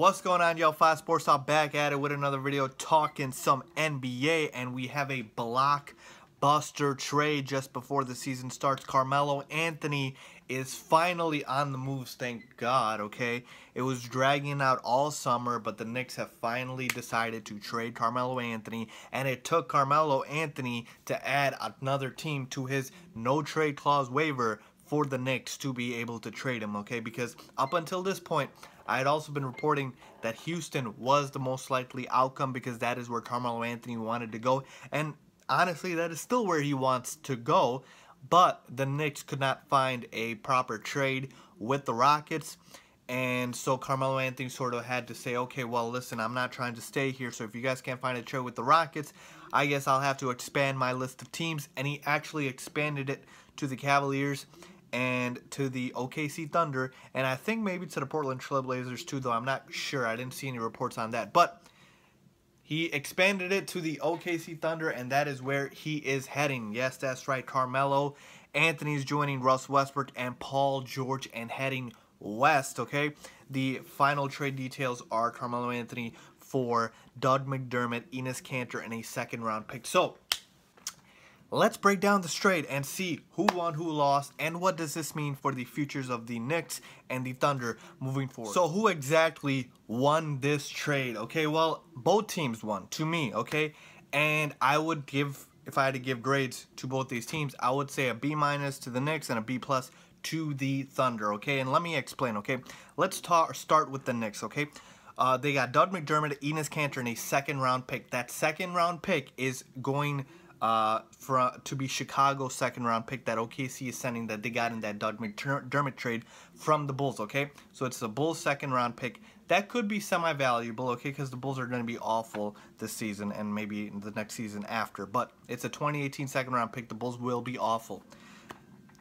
What's going on, y'all? 5 Sports Talk back at it with another video talking some NBA, and we have a blockbuster trade just before the season starts. Carmelo Anthony is finally on the moves, thank God, okay? It was dragging out all summer, but the Knicks have finally decided to trade Carmelo Anthony, and it took Carmelo Anthony to add another team to his no-trade clause waiver for the Knicks to be able to trade him, okay? Because up until this point, I had also been reporting that Houston was the most likely outcome because that is where Carmelo Anthony wanted to go. And honestly, that is still where he wants to go. But the Knicks could not find a proper trade with the Rockets. And so Carmelo Anthony sort of had to say, okay, well, listen, I'm not trying to stay here. So if you guys can't find a trade with the Rockets, I guess I'll have to expand my list of teams. And he actually expanded it to the Cavaliers and to the OKC Thunder, and I think maybe to the Portland Trail Blazers too, though I'm not sure. I didn't see any reports on that. But he expanded it to the OKC Thunder, and that is where he is heading. Yes, that's right. Carmelo Anthony's joining Russ Westbrook and Paul George and heading west, okay? The final trade details are Carmelo Anthony for Doug McDermott, Enes Kanter, and a second-round pick. So let's break down this trade and see who won, who lost, and what does this mean for the futures of the Knicks and the Thunder moving forward. So who exactly won this trade? Okay, well, both teams won, to me, okay? And I would give, if I had to give grades to both these teams, I would say a B- to the Knicks and a B+ to the Thunder, okay? And let me explain, okay? Let's start with the Knicks, okay? They got Doug McDermott, Enes Kanter, and a second-round pick. That second-round pick is going to be Chicago's second-round pick that OKC is sending, that they got in that Doug McDermott trade from the Bulls, okay? So it's the Bulls' second-round pick. That could be semi-valuable, okay, because the Bulls are going to be awful this season and maybe the next season after. But it's a 2018 second-round pick. The Bulls will be awful.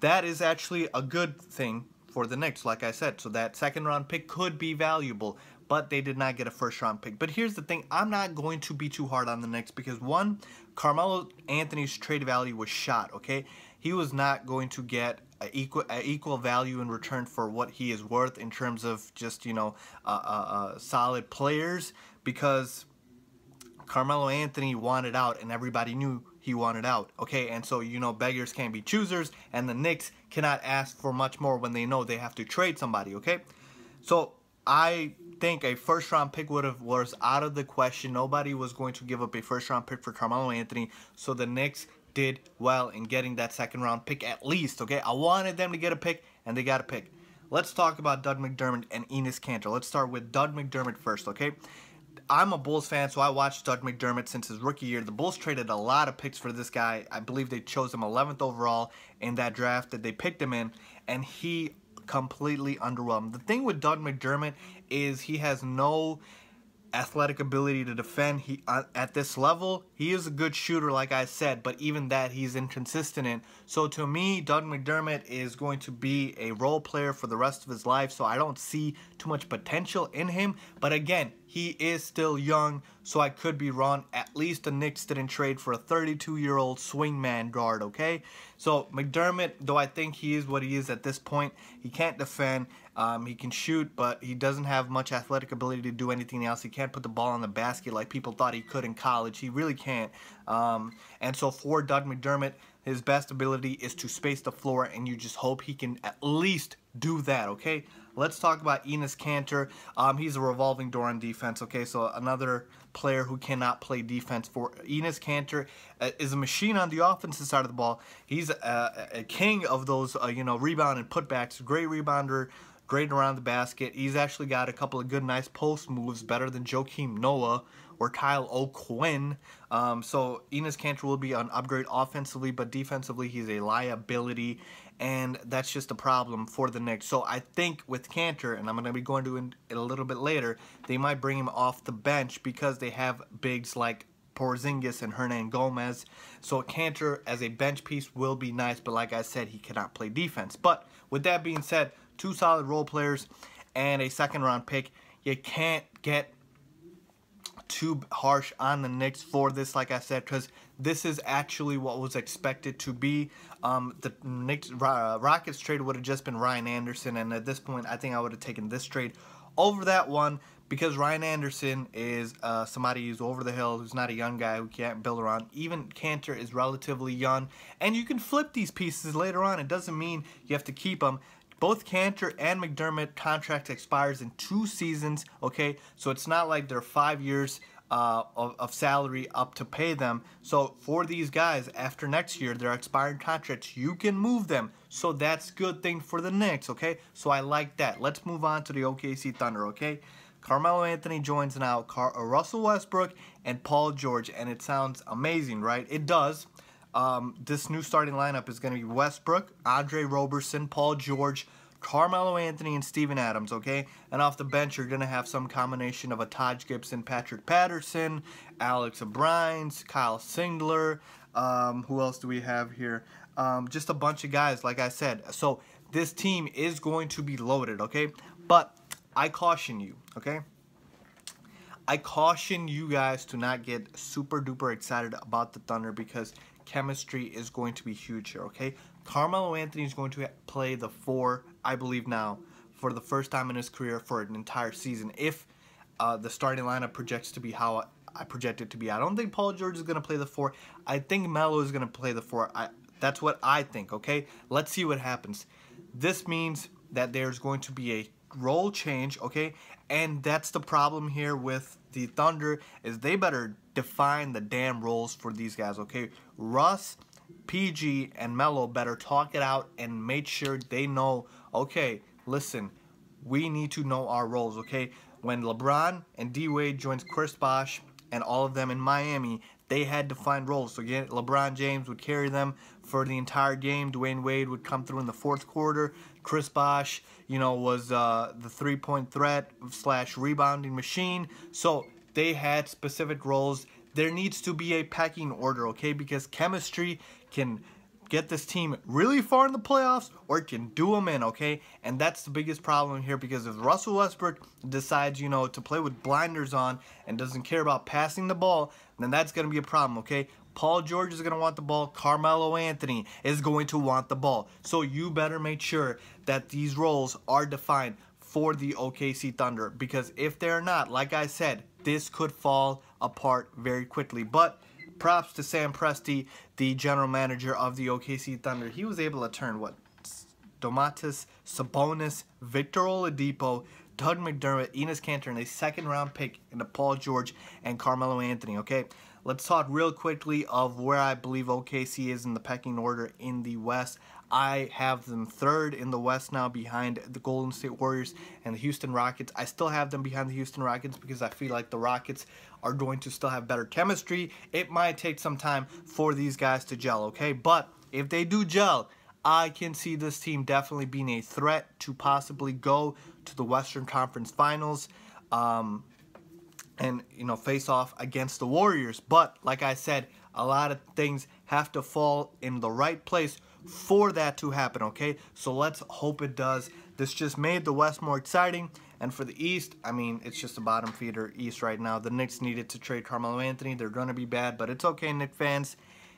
That is actually a good thing for the Knicks, like I said. So that second-round pick could be valuable, but they did not get a first-round pick. But here's the thing. I'm not going to be too hard on the Knicks because, one, Carmelo Anthony's trade value was shot, okay? He was not going to get an equal value in return for what he is worth in terms of just, you know, solid players, because Carmelo Anthony wanted out and everybody knew he wanted out, okay? And so, you know, beggars can't be choosers, and the Knicks cannot ask for much more when they know they have to trade somebody, okay? So I think a first-round pick was out of the question. Nobody was going to give up a first-round pick for Carmelo Anthony, so the Knicks did well in getting that second-round pick at least, okay? I wanted them to get a pick, and they got a pick. Let's talk about Doug McDermott and Enes Kanter. Let's start with Doug McDermott first, okay? I'm a Bulls fan, so I watched Doug McDermott since his rookie year. The Bulls traded a lot of picks for this guy. I believe they chose him 11th overall in that draft that they picked him in, and he completely underwhelmed. The thing with Doug McDermott is he has no athletic ability to defend. He at this level, he is a good shooter, like I said, but even that he's inconsistent in. So to me, Doug McDermott is going to be a role player for the rest of his life, so I don't see too much potential in him. But again, he is still young, so I could be wrong. At least the Knicks didn't trade for a 32-year-old swingman guard, okay? So McDermott, though I think he is what he is at this point, he can't defend. He can shoot, but he doesn't have much athletic ability to do anything else. He can't put the ball in the basket like people thought he could in college. He really can't. And so for Doug McDermott, his best ability is to space the floor, and you just hope he can at least do that, okay? Let's talk about Enes Kanter. He's a revolving door on defense, okay? So another player who cannot play defense. For Enes Kanter is a machine on the offensive side of the ball. He's a king of those, you know, rebound and putbacks. Great rebounder, great around the basket. He's actually got a couple of good, nice post moves, better than Joakim Noah or Kyle O'Quinn. So Enes Kanter will be an upgrade offensively, but defensively he's a liability, and that's just a problem for the Knicks. So I think with Kanter, and I'm going to be going to it a little bit later, they might bring him off the bench because they have bigs like Porzingis and Hernan Gomez. So Kanter as a bench piece will be nice, but like I said, he cannot play defense. But with that being said, two solid role players and a second-round pick. You can't get too harsh on the Knicks for this, like I said, because this is actually what was expected to be. The Knicks Rockets trade would have just been Ryan Anderson, and at this point, I think I would have taken this trade over that one. because Ryan Anderson is somebody who's over the hill, who's not a young guy who can't build around. Even Cantor is relatively young, and you can flip these pieces later on. It doesn't mean you have to keep them. Both Cantor and McDermott contract expires in 2 seasons, okay? So it's not like they're 5 years of salary up to pay them. So for these guys, after next year, their expired contracts, you can move them. So that's a good thing for the Knicks, okay? So I like that. Let's move on to the OKC Thunder, okay? Carmelo Anthony joins now, Russell Westbrook, and Paul George. And it sounds amazing, right? It does. This new starting lineup is going to be Westbrook, Andre Roberson, Paul George, Carmelo Anthony, and Steven Adams, okay? And off the bench, you're going to have some combination of a Taj Gibson, Patrick Patterson, Alex O'Briens, Kyle Singler. Who else do we have here? Just a bunch of guys, like I said. So this team is going to be loaded, okay? But I caution you, okay? I caution you guys to not get super duper excited about the Thunder because chemistry is going to be huge here, okay? Carmelo Anthony is going to play the 4, I believe now, for the first time in his career for an entire season. If the starting lineup projects to be how I project it to be. I don't think Paul George is going to play the 4. I think Melo is going to play the 4. That's what I think, okay? Let's see what happens. This means that there's going to be a role change, okay? And that's the problem here with the Thunder, is they better define the damn roles for these guys, okay? Russ, PG, and Melo better talk it out and make sure they know, okay, listen, we need to know our roles, okay? When LeBron and D-Wade joins Chris Bosh and all of them in Miami, they had to find roles. So again, LeBron James would carry them for the entire game. Dwayne Wade would come through in the 4th quarter. Chris Bosh, you know, was the 3-point threat / rebounding machine. So they had specific roles. There needs to be a pecking order, okay? Because chemistry can get this team really far in the playoffs or it can do them in, okay? And that's the biggest problem here, because if Russell Westbrook decides, you know, to play with blinders on and doesn't care about passing the ball, then that's going to be a problem, okay? Paul George is going to want the ball. Carmelo Anthony is going to want the ball. So you better make sure that these roles are defined for the OKC Thunder, because if they're not, like I said, this could fall apart very quickly. But props to Sam Presti, the general manager of the OKC Thunder. He was able to turn, what, Domantas Sabonis, Victor Oladipo, Doug McDermott, Enes Kanter, and a 2nd-round pick into Paul George and Carmelo Anthony, okay? Let's talk real quickly of where I believe OKC is in the pecking order in the West. I have them 3rd in the West now, behind the Golden State Warriors and the Houston Rockets. I still have them behind the Houston Rockets because I feel like the Rockets are going to still have better chemistry. It might take some time for these guys to gel, okay? But if they do gel, I can see this team definitely being a threat to possibly go to the Western Conference Finals and, you know, face off against the Warriors. But like I said, a lot of things have to fall in the right place for that to happen, okay? So let's hope it does. This just made the West more exciting. And for the East, I mean, it's just a bottom feeder East right now. The Knicks needed to trade Carmelo Anthony. They're going to be bad, but it's okay, Knicks fans.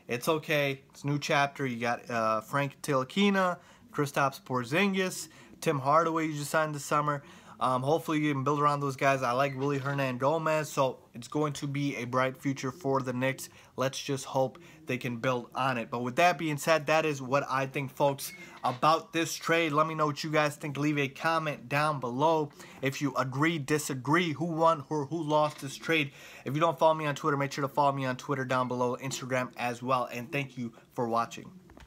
It's okay. It's a new chapter. You got Frank Ntilikina, Kristaps Porzingis, Tim Hardaway you just signed this summer. Hopefully you can build around those guys. I like Willy Hernangomez, so it's going to be a bright future for the Knicks. Let's just hope they can build on it. But with that being said, that is what I think, folks, about this trade. Let me know what you guys think. Leave a comment down below if you agree, disagree, who won or who lost this trade. If you don't follow me on Twitter, make sure to follow me on Twitter down below, Instagram as well. And thank you for watching.